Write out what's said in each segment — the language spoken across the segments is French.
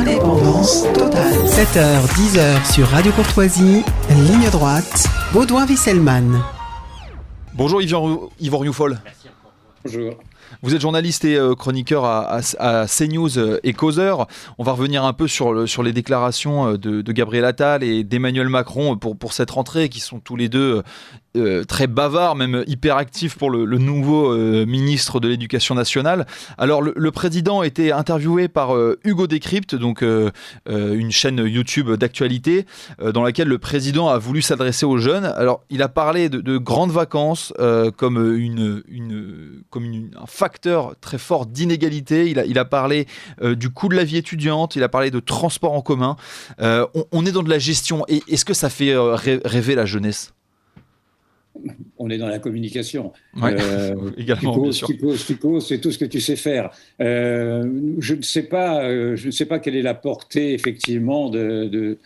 Indépendance totale. 7h, 10h sur Radio Courtoisie, ligne droite, Baudouin-Wisselman. Bonjour Yvan Rioufol. Bonjour. Vous êtes journaliste et chroniqueur à CNews et causeur. On va revenir un peu sur les déclarations de Gabriel Attal et d'Emmanuel Macron pour cette rentrée, qui sont tous les deux très bavards, même hyper actifs pour le nouveau ministre de l'Éducation nationale. Alors le président a été interviewé par Hugo Décrypte, donc une chaîne YouTube d'actualité, dans laquelle le président a voulu s'adresser aux jeunes. Alors il a parlé de grandes vacances comme un facteur très fort d'inégalité. Il a parlé du coût de la vie étudiante, il a parlé de transport en commun. On est dans de la gestion. Et est-ce que ça fait rêver la jeunesse ? On est dans la communication. Ouais, également, bien sûr. Tu causes, c'est tout ce que tu sais faire. Je ne sais pas quelle est la portée, effectivement, de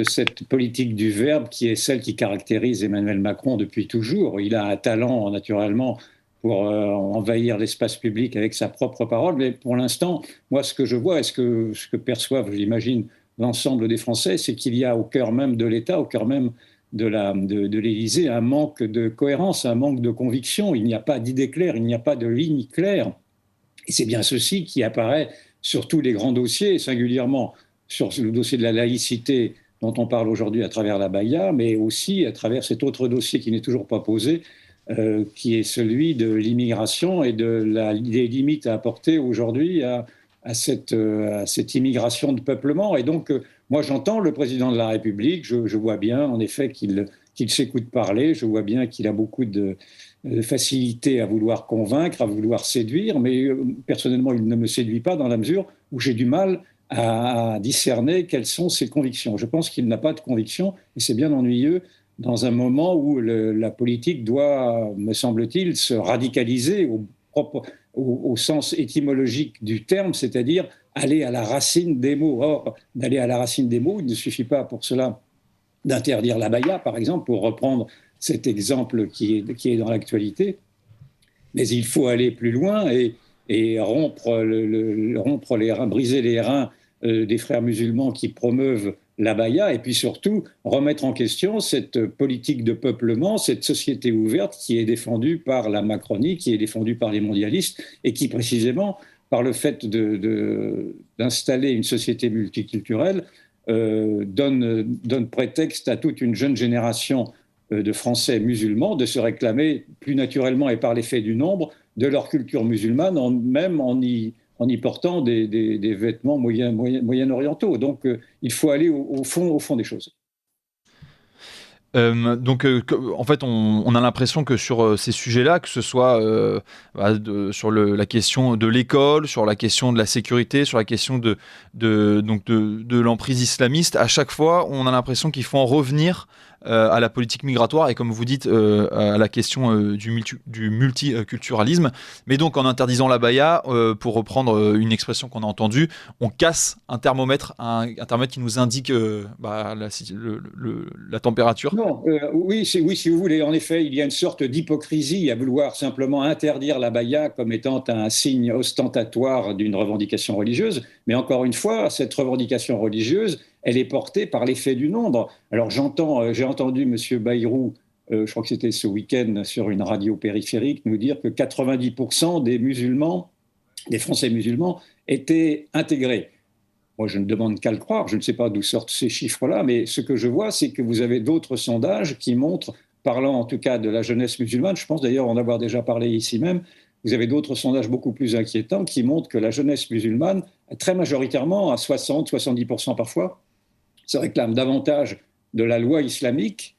cette politique du verbe qui est celle qui caractérise Emmanuel Macron depuis toujours. Il a un talent, naturellement, pour envahir l'espace public avec sa propre parole. Mais pour l'instant, moi, ce que je vois et ce que perçoivent, j'imagine, l'ensemble des Français, c'est qu'il y a au cœur même de l'État, au cœur même de l'Élysée, un manque de cohérence, un manque de conviction. Il n'y a pas d'idée claire, il n'y a pas de ligne claire. Et c'est bien ceci qui apparaît sur tous les grands dossiers, singulièrement sur le dossier de la laïcité dont on parle aujourd'hui à travers la Baïa, mais aussi à travers cet autre dossier qui n'est toujours pas posé, qui est celui de l'immigration et des limites à apporter aujourd'hui à cette immigration de peuplement. Et donc, moi, j'entends le président de la République, je vois bien, en effet, qu'il s'écoute parler, je vois bien qu'il a beaucoup de facilité à vouloir convaincre, à vouloir séduire, mais personnellement, il ne me séduit pas dans la mesure où j'ai du mal à discerner quelles sont ses convictions. Je pense qu'il n'a pas de conviction, et c'est bien ennuyeux dans un moment où la politique doit, me semble-t-il, se radicaliser au sens étymologique du terme, c'est-à-dire aller à la racine des mots. Or, d'aller à la racine des mots, il ne suffit pas pour cela d'interdire la baya, par exemple, pour reprendre cet exemple qui est dans l'actualité, mais il faut aller plus loin et rompre les reins, briser les reins des frères musulmans qui promeuvent la baya, et puis surtout remettre en question cette politique de peuplement, cette société ouverte qui est défendue par la Macronie, qui est défendue par les mondialistes, et qui précisément, par le fait d'installer une société multiculturelle, donne prétexte à toute une jeune génération de Français musulmans de se réclamer plus naturellement et par l'effet du nombre de leur culture musulmane, même en y portant des vêtements moyen-orientaux. Donc, il faut aller au fond des choses. En fait, on a l'impression que sur ces sujets-là, que ce soit sur la question de l'école, sur la question de la sécurité, sur la question de l'emprise islamiste, à chaque fois, on a l'impression qu'il faut en revenir à la politique migratoire et, comme vous dites, à la question du multiculturalisme. Mais donc, en interdisant la baya, pour reprendre une expression qu'on a entendue, on casse un thermomètre qui nous indique la température. Non, oui, si vous voulez. En effet, il y a une sorte d'hypocrisie à vouloir simplement interdire la baya comme étant un signe ostentatoire d'une revendication religieuse. Mais encore une fois, cette revendication religieuse, elle est portée par l'effet du nombre. Alors j'ai entendu M. Bayrou, je crois que c'était ce week-end sur une radio périphérique, nous dire que 90% des Français musulmans étaient intégrés. Moi, je ne demande qu'à le croire, je ne sais pas d'où sortent ces chiffres-là, mais ce que je vois, c'est que vous avez d'autres sondages qui montrent, parlant en tout cas de la jeunesse musulmane, je pense d'ailleurs en avoir déjà parlé ici même, vous avez d'autres sondages beaucoup plus inquiétants qui montrent que la jeunesse musulmane, très majoritairement, à 60-70% parfois, se réclame davantage de la loi islamique,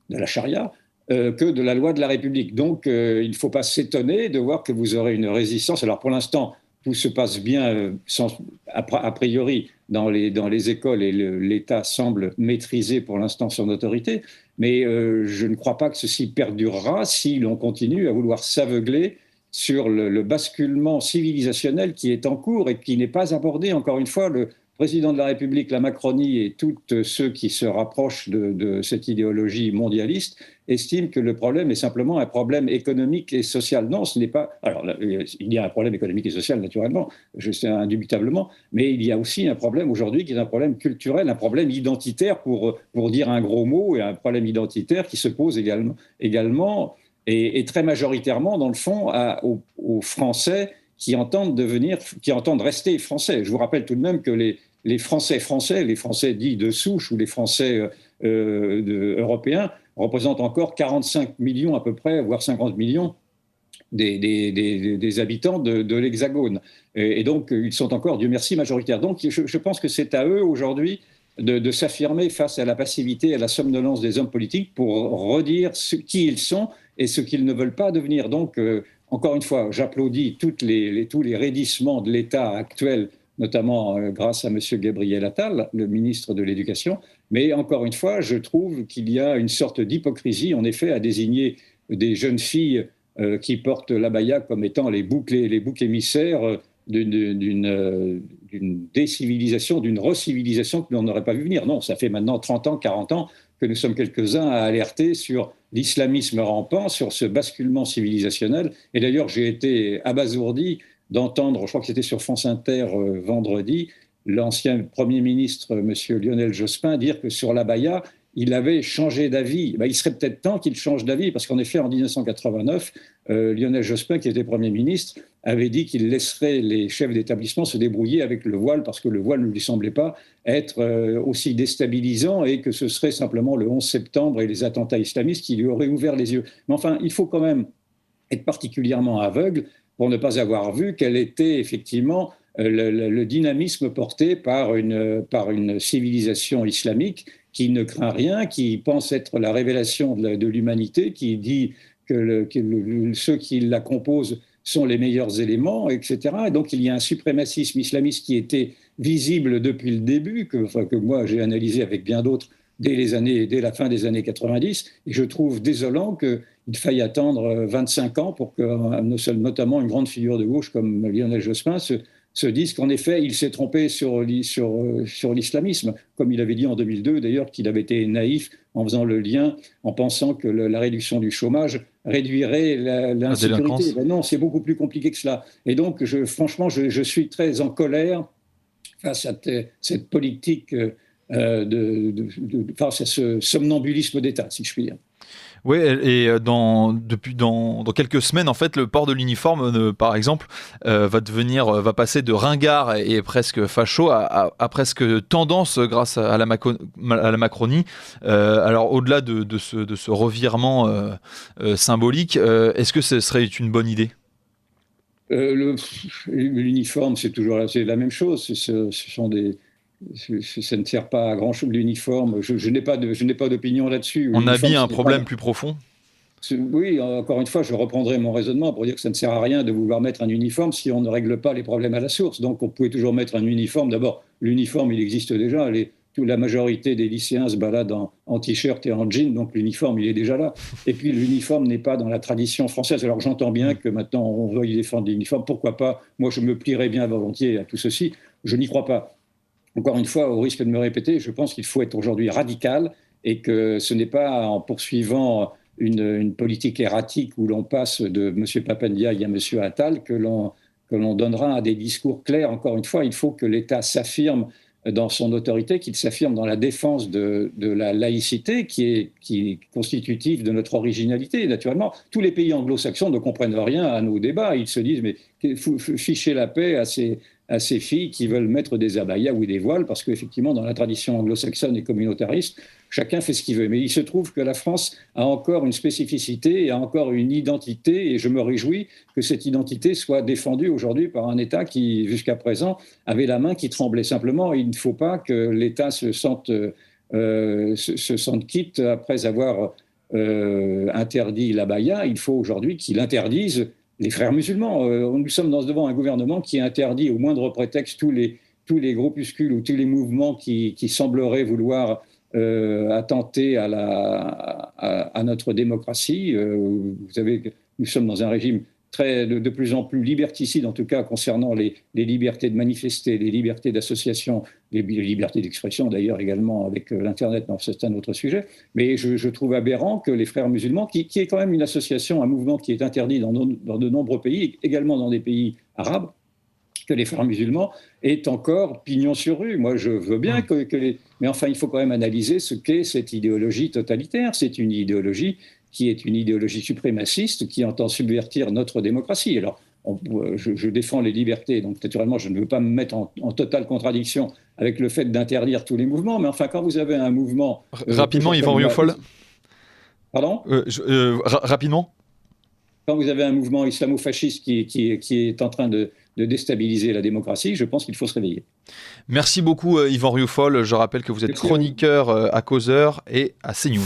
de la charia, que de la loi de la République. Donc, il ne faut pas s'étonner de voir que vous aurez une résistance. Alors, pour l'instant, tout se passe bien a priori dans les écoles et l'État semble maîtriser pour l'instant son autorité, mais je ne crois pas que ceci perdurera si l'on continue à vouloir s'aveugler sur le basculement civilisationnel qui est en cours et qui n'est pas abordé, encore une fois, président de la République, la Macronie et tous ceux qui se rapprochent de cette idéologie mondialiste estiment que le problème est simplement un problème économique et social. Non, ce n'est pas... Alors, il y a un problème économique et social, naturellement, je sais indubitablement, mais il y a aussi un problème aujourd'hui qui est un problème culturel, un problème identitaire, pour dire un gros mot, et un problème identitaire qui se pose également et très majoritairement, dans le fond, aux Français qui entendent rester français. Je vous rappelle tout de même que les Français, les Français dits de souche ou les Français européens représentent encore 45 millions à peu près, voire 50 millions des habitants de l'Hexagone. Et donc, ils sont encore, Dieu merci, majoritaires. Donc, je pense que c'est à eux aujourd'hui de s'affirmer face à la passivité et à la somnolence des hommes politiques pour redire qui ils sont et ce qu'ils ne veulent pas devenir. Donc, encore une fois, j'applaudis tous les raidissements de l'État actuel, notamment grâce à M. Gabriel Attal, le ministre de l'Éducation. Mais encore une fois, je trouve qu'il y a une sorte d'hypocrisie, en effet, à désigner des jeunes filles qui portent l'abaya comme étant les boucs émissaires d'une décivilisation, d'une recivilisation que l'on n'aurait pas vu venir. Non, ça fait maintenant 30 ans, 40 ans que nous sommes quelques-uns à alerter sur l'islamisme rampant, sur ce basculement civilisationnel. Et d'ailleurs, j'ai été abasourdi d'entendre, je crois que c'était sur France Inter vendredi, l'ancien Premier ministre, M. Lionel Jospin, dire que sur l'abaya, il avait changé d'avis. Il serait peut-être temps qu'il change d'avis, parce qu'en effet, en 1989, Lionel Jospin, qui était Premier ministre, avait dit qu'il laisserait les chefs d'établissement se débrouiller avec le voile, parce que le voile ne lui semblait pas être aussi déstabilisant, et que ce serait simplement le 11 septembre et les attentats islamistes qui lui auraient ouvert les yeux. Mais enfin, il faut quand même être particulièrement aveugle pour ne pas avoir vu quel était effectivement le dynamisme porté par une civilisation islamique qui ne craint rien, qui pense être la révélation de l'humanité, qui dit que ceux qui la composent sont les meilleurs éléments, etc. Et donc il y a un suprémacisme islamiste qui était visible depuis le début, que moi j'ai analysé avec bien d'autres dès la fin des années 90, et je trouve désolant qu'il faille attendre 25 ans pour que notamment une grande figure de gauche comme Lionel Jospin se disent qu'en effet, il s'est trompé sur l'islamisme, comme il avait dit en 2002, d'ailleurs, qu'il avait été naïf en faisant le lien, en pensant que la réduction du chômage réduirait l'insécurité. Ben non, c'est beaucoup plus compliqué que cela. Et donc, franchement, je suis très en colère face à cette politique, face à ce somnambulisme d'État, si je puis dire. Oui, et dans quelques semaines, en fait, le port de l'uniforme, par exemple, va passer de ringard et presque facho à presque tendance grâce à la Macronie. Alors, au-delà de ce revirement symbolique, est-ce que ce serait une bonne idée ? L'uniforme, c'est la même chose. Ça ne sert pas à grand-chose, l'uniforme. Je n'ai pas d'opinion là-dessus. On habille un problème plus profond. Oui, encore une fois, je reprendrai mon raisonnement pour dire que ça ne sert à rien de vouloir mettre un uniforme si on ne règle pas les problèmes à la source. Donc, on pouvait toujours mettre un uniforme. D'abord, l'uniforme, il existe déjà. La majorité des lycéens se baladent en t-shirt et en jean, donc l'uniforme, il est déjà là. Et puis, l'uniforme n'est pas dans la tradition française. Alors, j'entends bien que maintenant, on veuille défendre l'uniforme. Pourquoi pas ? Moi, je me plierais bien volontiers à tout ceci. Je n'y crois pas. Encore une fois, au risque de me répéter, je pense qu'il faut être aujourd'hui radical et que ce n'est pas en poursuivant une politique erratique où l'on passe de M. Papandiaï à M. Attal que l'on donnera des discours clairs. Encore une fois, il faut que l'État s'affirme dans son autorité, qu'il s'affirme dans la défense de la laïcité qui est constitutive de notre originalité. Naturellement, tous les pays anglo-saxons ne comprennent rien à nos débats. Ils se disent, mais fichez la paix à ces filles qui veulent mettre des abayas ou des voiles, parce qu'effectivement, dans la tradition anglo-saxonne et communautariste, chacun fait ce qu'il veut. Mais il se trouve que la France a encore une spécificité et a encore une identité, et je me réjouis que cette identité soit défendue aujourd'hui par un État qui, jusqu'à présent, avait la main qui tremblait. Simplement, il ne faut pas que l'État se sente quitte après avoir interdit l'abaya. Il faut aujourd'hui qu'il interdise les frères musulmans. Nous sommes devant un gouvernement qui interdit au moindre prétexte tous les groupuscules ou tous les mouvements qui sembleraient vouloir attenter à notre démocratie. Vous savez que nous sommes dans un régime de plus en plus liberticides, en tout cas concernant les libertés de manifester, les libertés d'association, les libertés d'expression d'ailleurs également avec l'Internet, c'est un autre sujet. Mais je trouve aberrant que les Frères musulmans, qui est quand même une association, un mouvement qui est interdit dans de nombreux pays, également dans des pays arabes, que les Frères musulmans aient encore pignon sur rue. Moi, je veux bien mais enfin, il faut quand même analyser ce qu'est cette idéologie totalitaire. C'est une idéologie qui est une idéologie suprémaciste qui entend subvertir notre démocratie. Alors, je défends les libertés, donc naturellement, je ne veux pas me mettre en totale contradiction avec le fait d'interdire tous les mouvements, mais enfin, quand vous avez un mouvement... Rapidement, Yvan Rioufol. Pardon ? Rapidement. Quand vous avez un mouvement islamo-fasciste qui est en train de déstabiliser la démocratie, je pense qu'il faut se réveiller. Merci beaucoup Yvan Rioufol. Je rappelle que vous êtes chroniqueur à Causeur et à CNews.